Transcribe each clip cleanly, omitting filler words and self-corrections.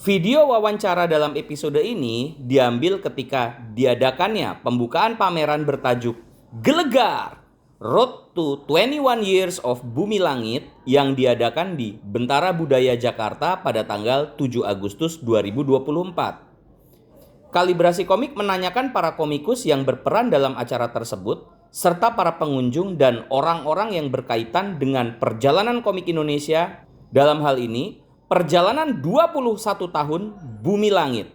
Video wawancara dalam episode ini diambil ketika diadakannya pembukaan pameran bertajuk Gelegar Road to 21 Years of Bumi Langit yang diadakan di Bentara Budaya Jakarta pada tanggal 7 Agustus 2024. Kalibrasi Komik menanyakan para komikus yang berperan dalam acara tersebut serta para pengunjung dan orang-orang yang berkaitan dengan perjalanan komik Indonesia, dalam hal ini perjalanan 21 tahun Bumi Langit.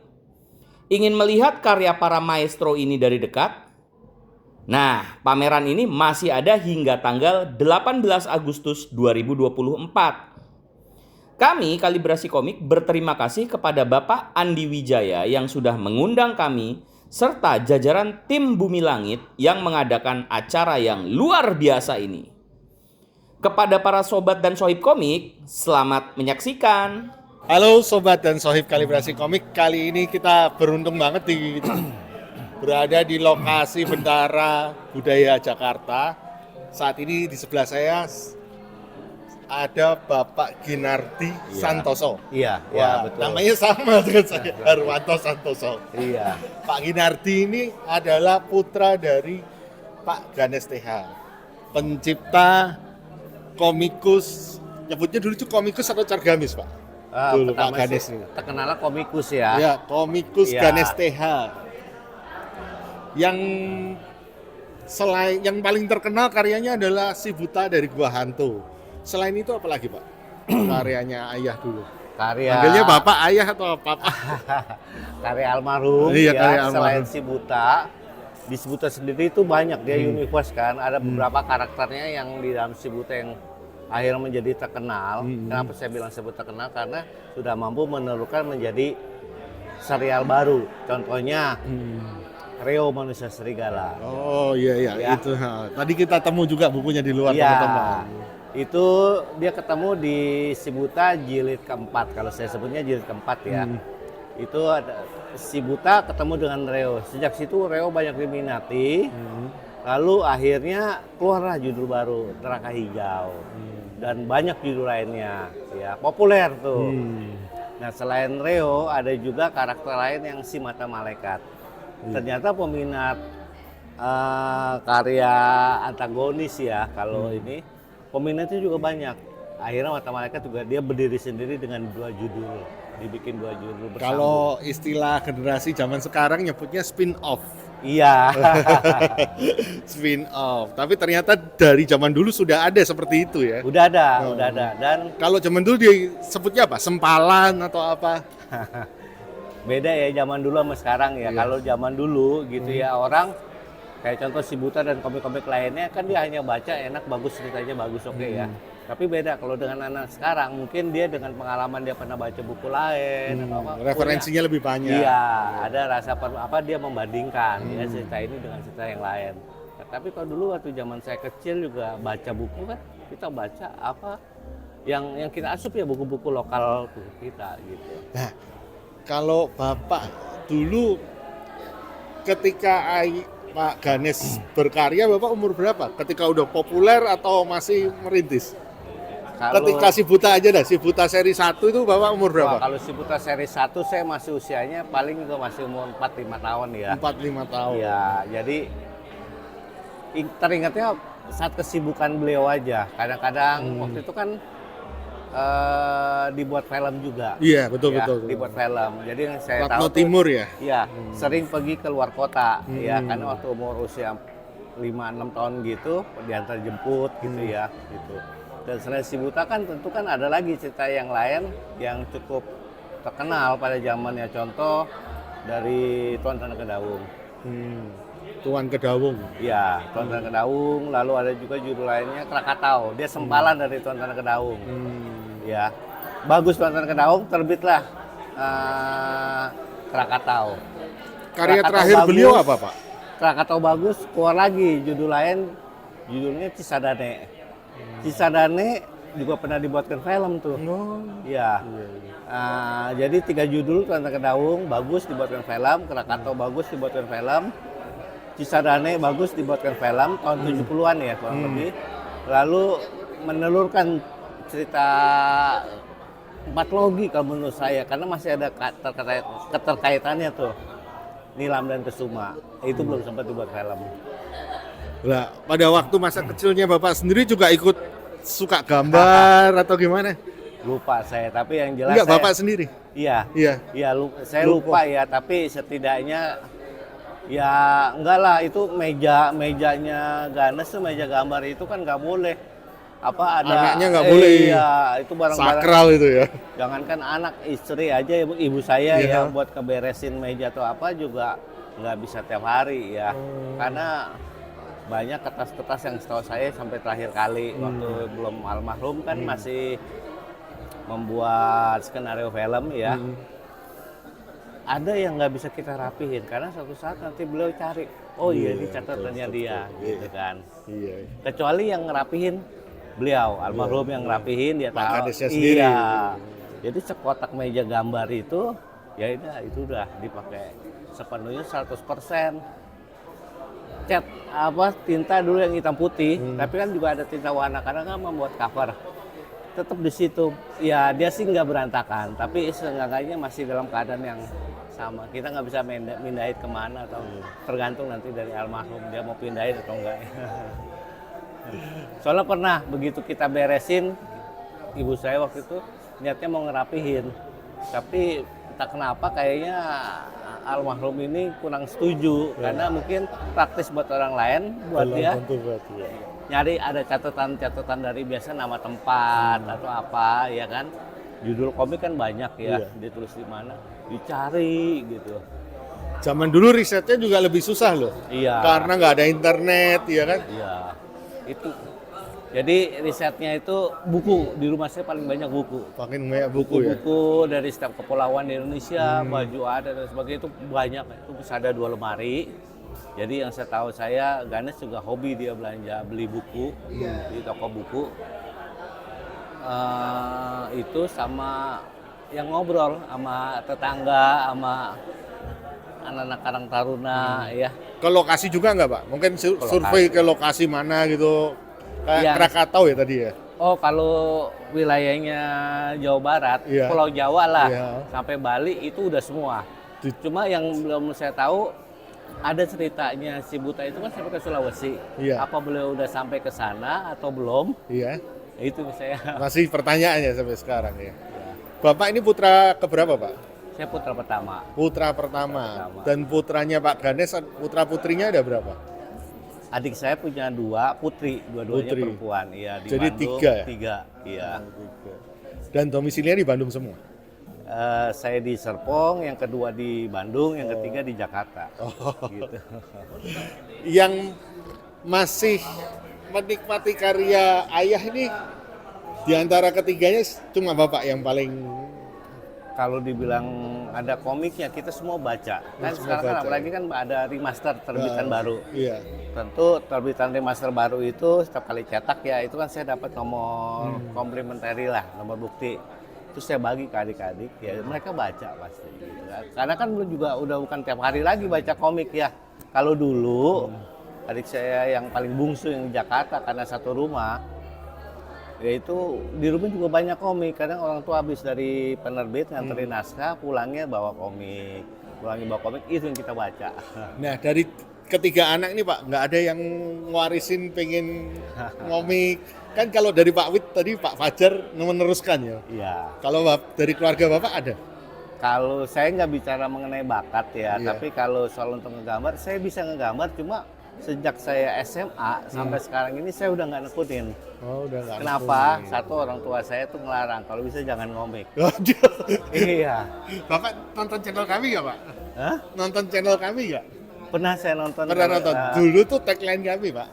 Ingin melihat karya para maestro ini dari dekat? Nah, pameran ini masih ada hingga tanggal 18 Agustus 2024. Kami, Kalibrasi Komik, berterima kasih kepada Bapak Andi Wijaya yang sudah mengundang kami serta jajaran tim Bumi Langit yang mengadakan acara yang luar biasa ini. Kepada para sobat dan sohib komik, selamat menyaksikan. Halo sobat dan sohib Kalibrasi Komik, kali ini kita beruntung banget berada di lokasi Bentara Budaya Jakarta. Saat ini di sebelah saya ada Bapak Ginardi Santoso. Iya, betul. Namanya sama dengan saya, Harwanto Santoso. Iya. Pak Ginardi ini adalah putra dari Pak Ganes TH, pencipta komikus, nyebutnya dulu itu komikus atau Cargamis, Pak? Dulu Pak Ganes ini. Terkenalnya komikus ya. Ya, komikus Ya. Ganes TH. Yang paling terkenal karyanya adalah Si Buta dari Gua Hantu. Selain itu apa lagi, Pak? Karyanya ayah dulu. Manggilnya Bapak, ayah atau Papa? Karya almarhum Iya, ya, karya almarhum. selain Si Buta. Di Si Buta sendiri itu banyak dia universe kan. Ada beberapa karakternya yang di dalam Si Buta yang akhirnya menjadi terkenal. Kenapa saya bilang Si Buta terkenal? Karena sudah mampu menelurkan menjadi serial baru. Contohnya Reo Manusia Serigala. Oh iya Ya. itu. Tadi kita temu juga bukunya di luar, Iya, teman-teman. itu dia ketemu di Si Buta jilid keempat. Kalau saya sebutnya jilid keempat ya. Itu ada Si Buta ketemu dengan Reo. Sejak situ Reo banyak diminati. Lalu akhirnya keluarlah judul baru Neraka Hijau. Dan banyak judul lainnya. Ya, populer tuh. Nah, selain Reo ada juga karakter lain yang Si Mata Malaikat. Ternyata peminat karya antagonis ya kalau ini peminatnya juga banyak. Akhirnya Mata Malaikat juga dia berdiri sendiri dengan 2 judul, dibikin 2 judul bersambung. Kalau istilah generasi zaman sekarang nyebutnya spin off. Iya. Spin off. Tapi ternyata dari zaman dulu sudah ada seperti itu ya. udah ada. Dan Kalau zaman dulu disebutnya apa? Sempalan atau apa? beda ya zaman dulu sama sekarang ya. Iya. Kalau zaman dulu gitu ya orang kayak contoh Si Buta dan komik-komik lainnya kan dia hanya baca enak, bagus, ceritanya bagus, oke ya. Tapi beda kalau dengan anak sekarang, mungkin dia dengan pengalaman dia pernah baca buku lain atau apa. Referensinya lebih banyak. Iya, ada rasa dia membandingkan ya cerita ini dengan cerita yang lain. Nah, tapi kalau dulu waktu zaman saya kecil juga baca buku kan, kita baca apa yang kita asup ya buku-buku lokal kita gitu. Nah, kalau Bapak dulu ketika Pak Ganes berkarya, Bapak umur berapa? Ketika udah populer atau masih merintis? Ketika Si Buta aja dah, Si Buta seri 1 itu Bapak umur berapa? Kalau Si Buta seri 1 saya masih usianya paling juga masih umur 4-5 tahun ya. 4-5 tahun. Iya, jadi teringatnya saat kesibukan beliau aja. Kadang-kadang waktu itu kan dibuat film juga. Iya, betul. Dibuat film. Jadi yang saya Ratno tahu Timur ya? Iya, sering pergi ke luar kota ya karena waktu umur usia 5-6 tahun gitu diantar jemput gitu ya gitu. Dan selain Si Buta kan tentu kan ada lagi cerita yang lain yang cukup terkenal pada zamannya, contoh dari Tuan Tanah Kedaung. Tuan Kedawung. Iya, Tuan Tanah Kedaung, lalu ada juga judul lainnya Krakatau. Dia sempalan dari Tuan Tanah Kedaung. Ya. Bagus Tuan Tanah Kedaung, terbitlah Krakatau. Karya Krakatau terakhir bagus. beliau apa, Pak? Krakatau bagus, keluar lagi judul lain, judulnya Cisadane. Cisadane juga pernah dibuatkan film tuh. Iya. Jadi 3 judul Tuan Tanah Kedaung bagus dibuatkan film, Krakatau bagus dibuatkan film, Cisadane bagus dibuatkan film tahun 70-an ya kurang lebih. Lalu menelurkan cerita logi kalau menurut saya, karena masih ada keterkaitannya tuh Nilam dan Kesuma. Itu belum sempat dibuat film. Lah, pada waktu masa kecilnya Bapak sendiri juga ikut suka gambar atau gimana? Lupa saya, tapi yang jelas Enggak, saya, Bapak sendiri. iya, Iya. iya saya lupa ya, tapi setidaknya ya enggak lah, itu mejanya Ganes tuh meja gambar itu kan nggak boleh. Apa ada Anaknya nggak boleh. Iya, itu barang-barang Sakral itu ya. jangankan anak, istri aja, ibu saya Iya. ya buat keberesin meja atau apa juga nggak bisa tiap hari ya. Karena banyak kertas-kertas yang setahu saya sampai terakhir kali waktu belum almarhum kan masih membuat skenario film ya. Ada yang nggak bisa kita rapihin karena suatu saat nanti beliau cari, oh iya ini catatannya dia, gitu kan. Iya. Kecuali yang ngerapihin beliau, almarhum yang ngerapihin dia Pak tahu. Ganesnya sendiri. Iya. Jadi sekotak meja gambar itu ya itu udah dipakai sepenuhnya 100%. Cat tinta dulu yang hitam putih, tapi kan juga ada tinta warna karena kan membuat cover. Tetap di situ. Ya dia sih nggak berantakan, tapi seenggaknya masih dalam keadaan yang sama. Kita nggak bisa mindahin kemana atau tergantung nanti dari almarhum dia mau pindahin atau enggak. Soalnya pernah begitu kita beresin, ibu saya waktu itu niatnya mau ngerapihin, tapi tak kenapa kayaknya almarhum ini kurang setuju karena mungkin praktis buat orang lain, buat dia nyari ada catatan dari biasa nama tempat atau apa ya kan, judul komik kan banyak ya, ditulis di mana, dicari gitu. Zaman dulu risetnya juga lebih susah loh. Iya. Karena nggak ada internet, ya kan? Iya, itu. Jadi risetnya itu buku, di rumah saya paling banyak buku. Pakai banyak buku ya. Buku dari setiap kepulauan di Indonesia, baju ada dan sebagainya itu banyak. Itu bisa ada 2 lemari. Jadi yang saya tahu saya, Ganes juga hobi dia belanja, beli buku di toko buku. Itu sama yang ngobrol sama tetangga, sama anak-anak Karang Taruna ya. Ke lokasi juga nggak Pak? Mungkin survei ke lokasi mana gitu. Kayak Iya. Krakatau ya tadi ya? Oh, kalau wilayahnya Jawa Barat, Iya. Pulau Jawa lah, Iya. sampai Bali itu udah semua. Cuma yang belum saya tahu, ada ceritanya si Buta itu kan sampai ke Sulawesi. Iya. Apa beliau udah sampai ke sana atau belum? Iya. Itu saya. Masih pertanyaannya sampai sekarang ya. Bapak ini putra keberapa Pak? Saya putra pertama. Putra pertama. Dan putranya Pak Ganes, putra putrinya ada berapa? Adik saya punya 2 putri, dua-duanya Putri. perempuan. Iya, di Jadi Bandung, 3 ya? 3, iya. Dan domisilinya di Bandung semua? Saya di Serpong, yang kedua di Bandung, yang ketiga di Jakarta. Gitu. Yang masih menikmati karya ayah ini di antara ketiganya cuma Bapak yang paling Kalau dibilang ada komiknya, kita semua baca. Kan Semua sekarang kan baca, apalagi kan ada remaster terbitan baru. Iya. Tentu terbitan remaster baru itu setiap kali cetak ya itu kan saya dapat nomor komplementari lah, nomor bukti. Terus saya bagi ke adik-adik ya mereka baca pasti. Gitu kan. Karena kan belum juga udah bukan tiap hari lagi baca komik ya. Kalau dulu adik saya yang paling bungsu yang di Jakarta karena satu rumah, yaitu di rumah juga banyak komik. Kadang orang tua habis dari penerbit nganterin naskah, pulangnya bawa komik. Itu yang kita baca. Nah, dari ketiga anak ini Pak, nggak ada yang ngwarisin pengen ngomik. Kan kalau dari Pak Wit tadi Pak Fajar meneruskan ya. Iya. Kalau dari keluarga Bapak ada? Kalau saya nggak bicara mengenai bakat ya, Iya. tapi kalau soal untuk ngegambar, saya bisa ngegambar. Cuma sejak saya SMA sampai sekarang ini saya udah nggak nekunin. Oh, udah nggak. Kenapa? Satu, orang tua saya tuh ngelarang kalau bisa jangan ngomik. Waduh. Iya. Bapak nonton channel kami nggak Pak? Hah? Nonton channel kami nggak? Pernah saya nonton. Pernah nonton. Dulu tuh tagline kami Pak,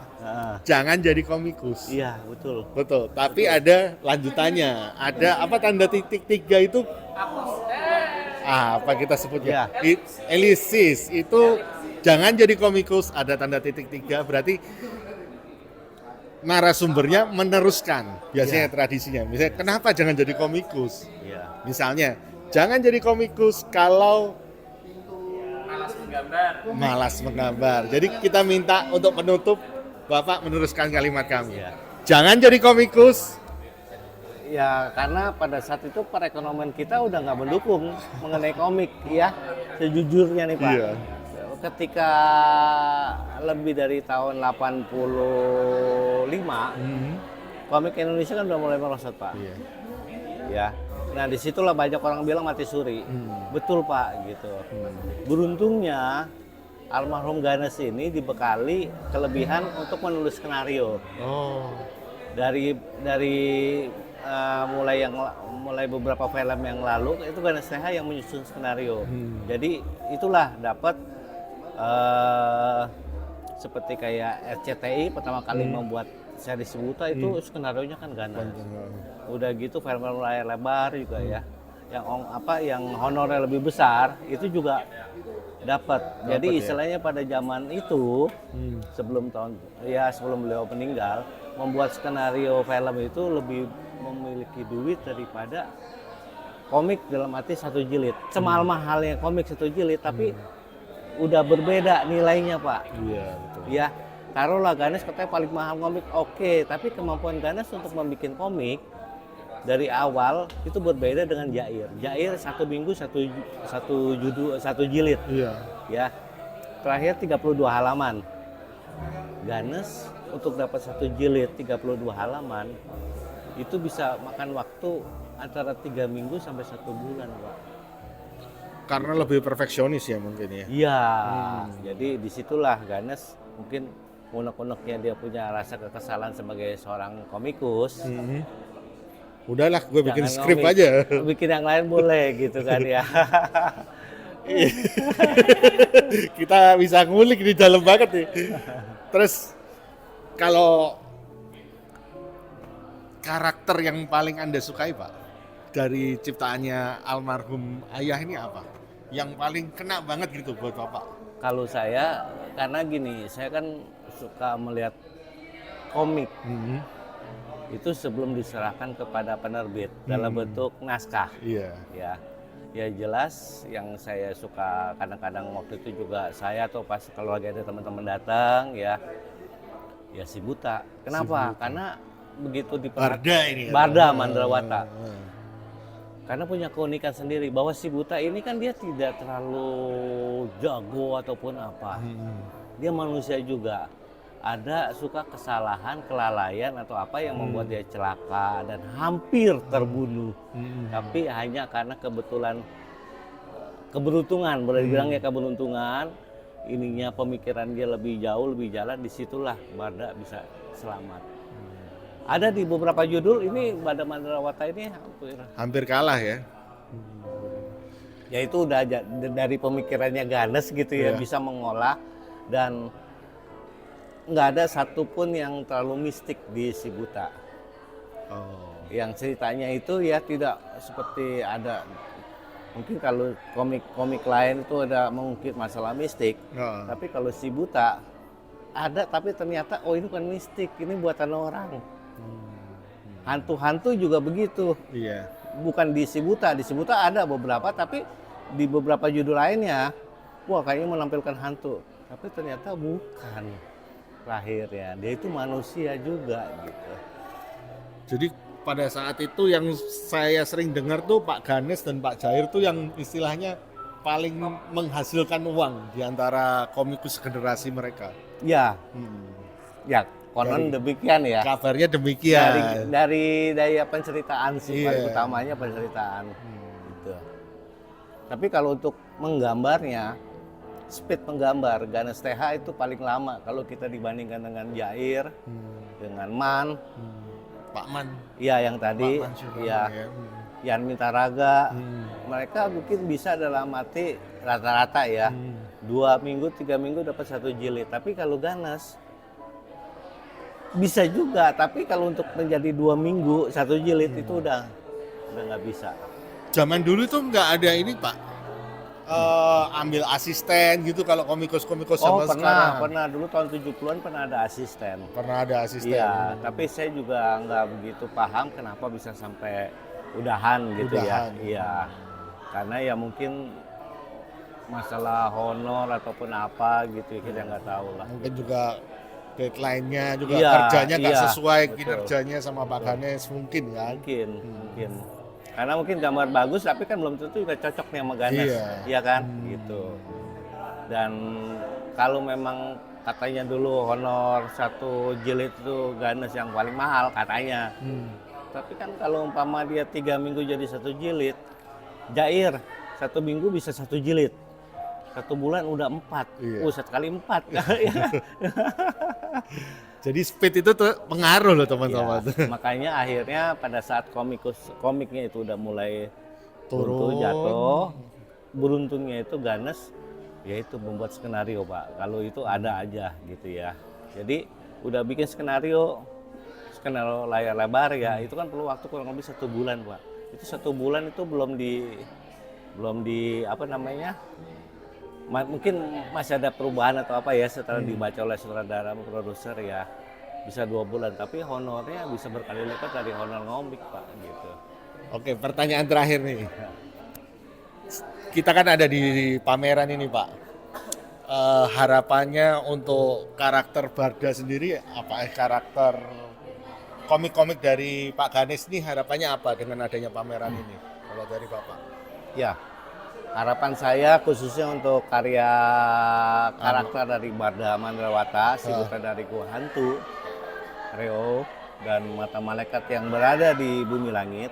jangan jadi komikus. Iya, betul. Betul, tapi ada lanjutannya. Ada apa tanda titik 3 itu? Apa kita sebutnya? Ya. Elisis itu jangan jadi komikus, ada tanda titik 3 berarti narasumbernya meneruskan. Biasanya tradisinya. Misalnya kenapa jangan jadi komikus? Iya. Misalnya jangan jadi komikus kalau malas menggambar. Jadi kita minta untuk penutup Bapak meneruskan kalimat kami. Iya. Jangan jadi komikus. Ya karena pada saat itu perekonomian kita udah nggak mendukung mengenai komik ya, sejujurnya nih Pak. Iya. Ketika lebih dari tahun 85, komik Indonesia kan udah mulai merosot Pak. Iya. Ya, nah disitulah banyak orang bilang mati suri. Betul Pak gitu. Beruntungnya almarhum Ganes ini dibekali kelebihan untuk menulis skenario. Oh. Dari mulai beberapa film yang lalu itu Ganes TH yang menyusun skenario. Jadi itulah dapat seperti kayak RCTI pertama kali membuat seri Si Buta itu skenario-nya kan Ganes. Udah gitu film-film layar lebar juga ya. Yang honornya lebih besar itu juga dapat. Jadi istilahnya pada zaman itu sebelum beliau meninggal, membuat skenario film itu lebih memiliki duit daripada komik dalam arti satu jilid. Semahal mahalnya komik satu jilid, tapi udah berbeda nilainya Pak. Iya, betul. Ya, taruhlah Ganes katanya paling mahal komik, oke. Tapi kemampuan Ganes untuk membuat komik dari awal itu berbeda dengan Jair. Jair satu minggu satu jilid. Iya. Ya, terakhir 32 halaman. Ganes untuk dapat satu jilid 32 halaman itu bisa makan waktu antara 3 minggu sampai 1 bulan, Pak. Karena lebih perfeksionis ya mungkin ya. Iya, jadi disitulah Ganes mungkin unek-uneknya dia punya rasa kekesalan sebagai seorang komikus. Udahlah, gue bikin Jangan skrip ngomik, aja. bikin yang lain boleh gitu kan ya. Kita bisa ngulik di dalam banget nih. Terus kalau karakter yang paling Anda sukai Pak dari ciptaannya almarhum ayah ini apa? Yang paling kena banget gitu buat Bapak? Kalau saya, karena gini, saya kan suka melihat komik itu sebelum diserahkan kepada penerbit dalam bentuk naskah. Iya. Ya jelas yang saya suka kadang-kadang waktu itu juga saya atau pas kalau lagi ada teman-teman datang ya Si Buta. Kenapa? Karena begitu Barda ini. Barda Mandrawata. Karena punya keunikan sendiri bahwa Si Buta ini kan dia tidak terlalu jago ataupun apa. Dia manusia juga. Ada suka kesalahan, kelalaian atau apa yang membuat dia celaka dan hampir terbunuh. Tapi hanya karena keberuntungan, boleh dibilang ya keberuntungan, ininya pemikiran dia lebih jauh, lebih jalan, disitulah Barda bisa selamat. Ada di beberapa judul ini Barda Mandrawata ini hampir kalah ya. Ya itu udah dari pemikirannya Ganes gitu ya, bisa mengolah dan nggak ada satupun yang terlalu mistik di Si Buta. Yang ceritanya itu ya tidak seperti ada mungkin kalau komik lain itu ada mengungkit masalah mistik. Tapi kalau Si Buta ada tapi ternyata ini bukan mistik, ini buatan orang. Hantu-hantu juga begitu. Iya. Bukan di Si Buta ada beberapa tapi di beberapa judul lainnya kayaknya menampilkan hantu. Tapi ternyata bukan. Terakhirnya dia itu manusia juga gitu. Jadi pada saat itu yang saya sering dengar tuh Pak Ganes dan Pak Jair tuh yang istilahnya paling menghasilkan uang di antara komikus generasi mereka. Ya, ya konon demikian ya. Kabarnya demikian. Dari daya penceritaan sih, paling utamanya penceritaan. Gitu. Tapi kalau untuk menggambarnya, speed penggambar Ganes TH itu paling lama kalau kita dibandingkan dengan Jair, dengan Man, Pak Man. Iya yang tadi, iya Yan Mintaraga, mereka mungkin bisa dalam arti rata-rata ya 2 minggu 3 minggu dapat 1 jilid. Tapi kalau Ganes bisa juga, tapi kalau untuk menjadi 2 minggu 1 jilid itu udah nggak bisa. Zaman dulu tuh nggak ada ini Pak. Ambil asisten gitu kalau komikus-komikus sama sekarang. Pernah dulu tahun 70-an pernah ada asisten. Pernah ada asisten. Iya, tapi saya juga nggak begitu paham kenapa bisa sampai udahan gitu ya. Iya. Karena ya mungkin masalah honor ataupun apa gitu kita nggak tahu lah. Mungkin juga deadline-nya juga Iya, kerjanya nggak iya, sesuai betul. kinerjanya sama Pak Ganes mungkin kan. Mungkin. Karena mungkin gambar bagus tapi kan belum tentu juga cocok nih sama Ganes. Iya. Iya kan? Gitu. Dan kalau memang katanya dulu honor satu jilid itu Ganes yang paling mahal katanya. Tapi kan kalau umpama dia 3 minggu jadi satu jilid, Jair 1 minggu bisa 1 jilid. 1 bulan udah 4. Iya. 1 kali 4. Jadi speed itu tuh pengaruh loh teman-teman. Ya, makanya akhirnya pada saat komiknya itu udah mulai Turun. jatuh, beruntungnya itu Ganes yaitu membuat skenario Pak. Kalau itu ada aja gitu ya. Jadi udah bikin skenario layar lebar ya, itu kan perlu waktu kurang lebih 1 bulan Pak. Itu 1 bulan itu belum di apa namanya, mungkin masih ada perubahan atau apa ya setelah dibaca oleh sutradara produser ya bisa 2 bulan, tapi honornya bisa berkali lipat dari honor ngomik Pak gitu. Oke, pertanyaan terakhir nih. Kita kan ada di pameran ini Pak. Harapannya untuk karakter Barda sendiri apa? Karakter komik-komik dari Pak Ganes ini harapannya apa dengan adanya pameran ini? Kalau dari Bapak? Ya, harapan saya khususnya untuk karya karakter dari Barda Mandrawata, si putra dari Gua Hantu, Reo, dan Mata Malaikat yang berada di Bumi Langit,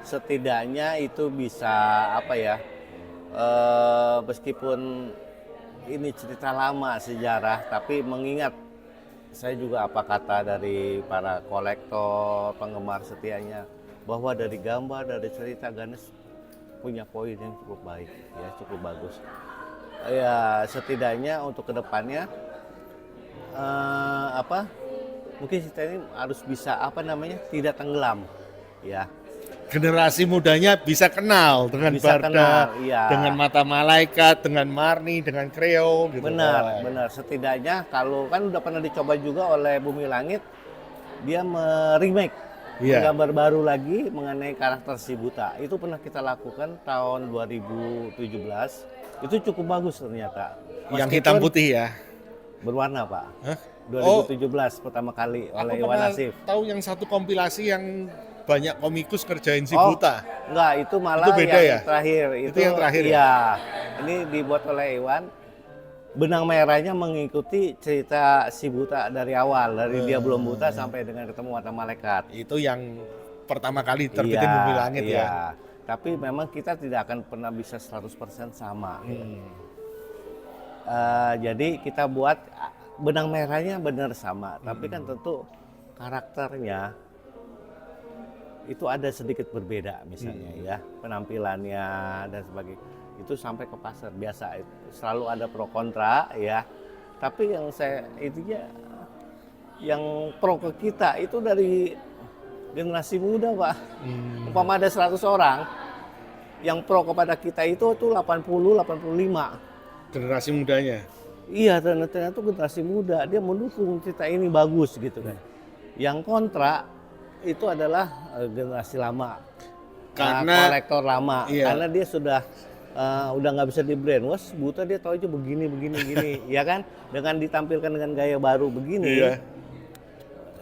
setidaknya itu bisa apa ya, meskipun ini cerita lama sejarah, tapi mengingat saya juga apa kata dari para kolektor, penggemar setianya, bahwa dari gambar, dari cerita Ganes punya poin yang cukup baik, ya cukup bagus. Ya setidaknya untuk kedepannya mungkin cerita ini harus bisa tidak tenggelam, ya. Generasi mudanya bisa kenal dengan Bisa Barda, kenal, iya. dengan Mata Malaikat, dengan Marni, dengan Kreo gitu. Benar. Setidaknya kalau kan udah pernah dicoba juga oleh Bumi Langit, dia meremake, menggambar baru lagi mengenai karakter si buta. Itu pernah kita lakukan tahun 2017. Itu cukup bagus ternyata. Yang hitam putih ya. Berwarna Pak. Hah? 2017 pertama kali oleh Aku Iwan pernah Nasif. tahu yang satu kompilasi yang banyak komikus kerjain si buta. Enggak, itu malah Itu beda yang ya? terakhir. Itu yang terakhir ya? Iya. Ini dibuat oleh Iwan. Benang merahnya mengikuti cerita si buta dari awal, dari dia belum buta sampai dengan ketemu Mata Malaikat. Itu yang pertama kali terbitin Bumi Langit ya. Tapi memang kita tidak akan pernah bisa 100% sama. Jadi kita buat benang merahnya benar sama, tapi kan tentu karakternya itu ada sedikit berbeda misalnya ya, penampilannya dan sebagainya. Itu sampai ke pasar biasa, selalu ada pro kontra ya. Tapi yang yang pro ke kita itu dari generasi muda Pak. Umpama ada 100 orang, yang pro kepada kita itu tuh 80, 85. Generasi mudanya. Iya, ternyata itu generasi muda, dia mendukung cerita ini bagus gitu kan. Yang kontra itu adalah generasi lama, Karena kolektor lama, karena dia sudah udah nggak bisa di brainwash, buta dia tahu aja begini, ya kan? Dengan ditampilkan dengan gaya baru begini,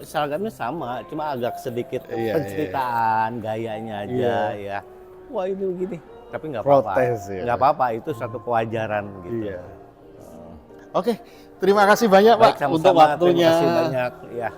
seragamnya sama, cuma agak sedikit penceritaan gayanya aja ya. Wah ini begini, tapi nggak apa-apa, nggak apa-apa, itu satu kewajaran gitu. Oke, terima kasih banyak Pak Baik, sama-sama, untuk waktunya. Terima kasih banyak, ya.